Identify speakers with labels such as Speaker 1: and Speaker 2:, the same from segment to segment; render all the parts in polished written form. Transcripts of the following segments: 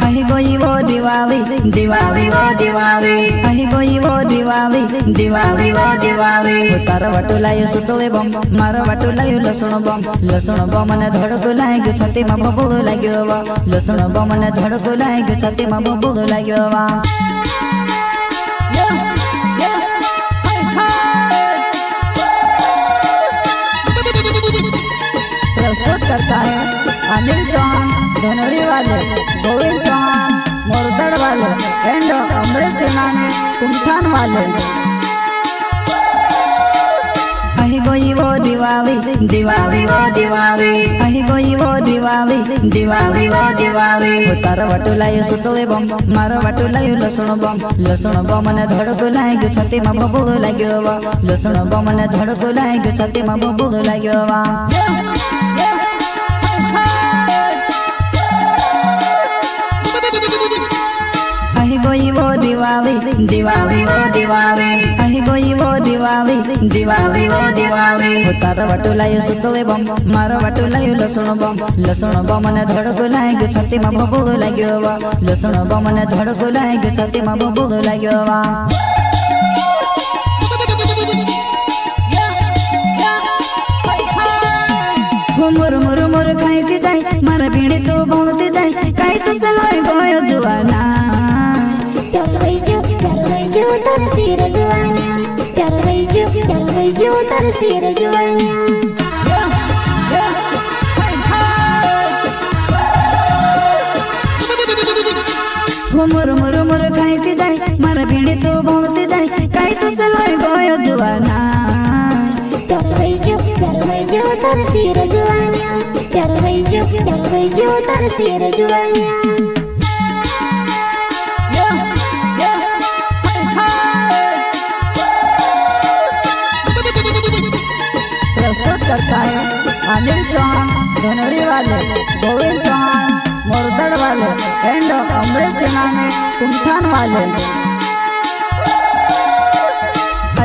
Speaker 1: અહીં ગઈ વો દિવાળી દિવાળી વો દિવાળી અહીં ગઈ વો દિવાળી દિવાળી વો દિવાળી તારો વાટો લાયો સુતળે બમ મારો વાટો લાયો લસણ બમ અને ધડકો લાગ્યો છાતીમાં બબુલો લાગ્યો વા લસણ બમ અને ધડકો લાગ્યો છાતીમાં બબુલો લાગ્યો વા प्रस्तुत करता है अनिल चौहान धनोरी वाले गोविंद चौहान मोरदड़ वाले एंड अमृत सेनानी कुमठान वाले અહીં ગઈ વો દિવાળી દિવાળી વો દિવાળી અહીં ગઈ વો દિવાળી દિવાળી વો દિવાળી તારો વાટો લાયો સુતળે બમ મારો વાટો લાયો લસણ બમ અને ધડકો લાગ્યો છાતીમાં બબુલો લાગ્યો વા લસણ બમ અને ધડકો લાગ્યો છાતીમાં બબુલો લાગ્યો વા અહીં ગઈ વો દિવાળી દિવાળી વો દિવાળી અહીં ગઈ વો દિવાળી દિવાળી વો દિવાળી તારો વાટો લાયો સુતળે બમ મારો વાટો લાયો લસણ બમ અને ધડકો લાગ્યો છાતીમાં બબુલો લાગ્યો વા લસણ બમ અને ધડકો લાગ્યો છાતીમાં બબુલો લાગ્યો વા मुर खाई जाए मारा भीड़ी तो बोलती जाए कहीं तो समय गयो जुआना
Speaker 2: प्यार वही जो तर सिर जुआना प्यार वही जो तर सिर जुआना
Speaker 1: मुर खाई जाए मारा भीड़ी तो बोलती जाए कहीं तो समय गयो जुआना
Speaker 2: प्यार वही जो तर सिर जुआना प्यार वही जो तर सिर जुआना
Speaker 1: प्रस्तुत करता है अनिल चौहान धनोरी वाले गोविंद चौहान मोरदड़ वाले एंड अमृत सेनानी कुमठान वाले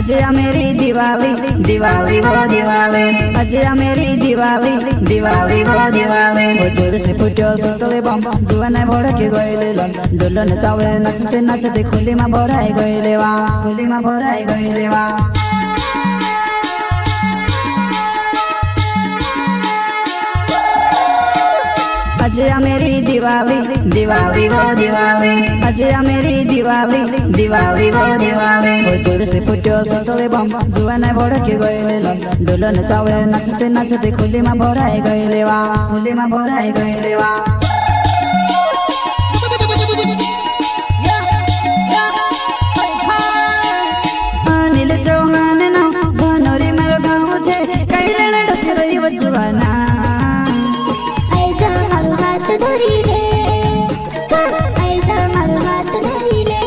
Speaker 1: अजय मेरी दिवाली दिवाली वो दिवाली अजय मेरी दिवाली दिवाली वो दिवाली जोर से फुट्यो सुतले बम जुआने भड़के गइले डोलन चावे नचते नचते खुली में भराई गइले वा खुली में भराई गइले वा अजय मेरी दिवाली दिवाली वो दिवाली अजय मेरी दिवाली दिवाली वो दिवाली जोर से फुट्यो सुतले बम जुआने भड़के गइले डोलन चावे नचते नचते खुली में भराई गइले वा खुली में भराई गइले वा अनिल चौहान ना धनोरी मारो गाँव छे कैलन डसे रही जुआना
Speaker 2: धरी रे आइजा मारो हाथ धरी रे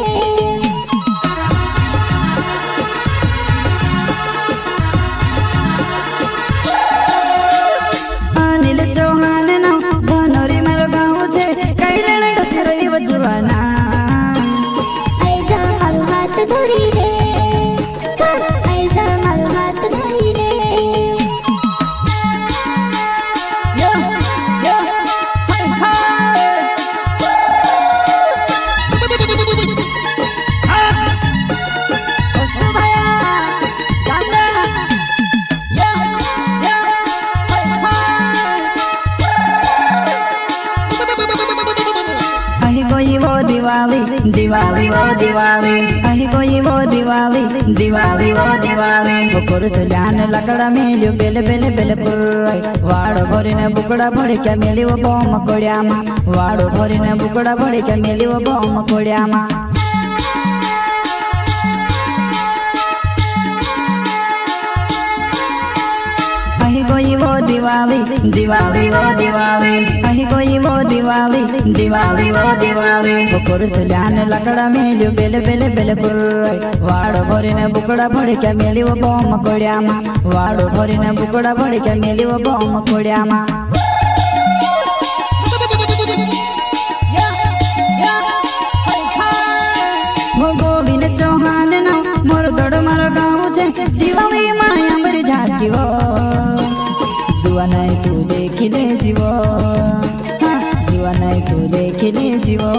Speaker 1: अनिल चौहान ना धनोरी मारो गाँव छे कैलन डसे रही जुआना
Speaker 2: आइजा मारो हाथ धरी रे आइजा मारो हाथ धरी रे અહીં ગઈ વો દિવાળી દિવાળી વો દિવાળી અહીં ગઈ વો દિવાળી દિવાળી વો દિવાળી બપોર ચલ્યાને લાકડા મેલ્યો બેલે બેલે બેલે પુરાઈ વાડો ભરીને બુકડા ભરી કે મેલ્યો બોમ કોડિયામાં વાડો ભરીને બુકડા ભરી કે મેલ્યો બોમ કોડિયામાં અહીં ગઈ વો દિવાળી દિવાળી વો દિવાળી અહીં ગઈ વો દિવાળી દિવાળી વો દિવાળી બપોર ચલ્યાને લાકડા મેલ્યો બેલે બેલે બેલે પુરાઈ વાડો ભરીને બુકડા ભરી કે મેલ્યો બોમ કોડિયામાં વાડો ભરીને બુકડા ભરી કે મેલ્યો બોમ કોડિયામાં गोविंद चौहान ना मोरदड़ मारो गाँव छे दिवाળી માં अंबरी झाकी वो जुआ नहीं तू देख ले जीवो जुआ नहीं तू देख ले जीवो।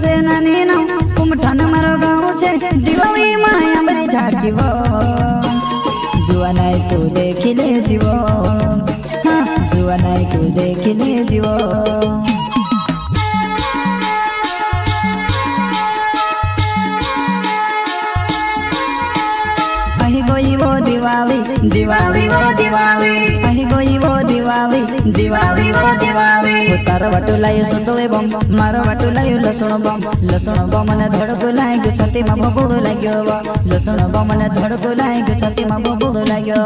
Speaker 1: से नानी नो कुमठान मारो गाँव छे दिवाली माया बरी झाकी वो जुआ नहीं तू देख ले जीवो हाँ जुआ नहीं तू देख ले जीवो अही गोई वो दिवाली दिवाली वो दिवाली अही गोई वो दिवाली दिवाली वो दिवाली तारो बटू लायो सुतले बम मारो बटू लायो लसुण बम ने धड़को लाग्यो छाती में बबुल लाग्यो लसुण बम ने धड़को लाग्यो छाती में बबुल लाग्यो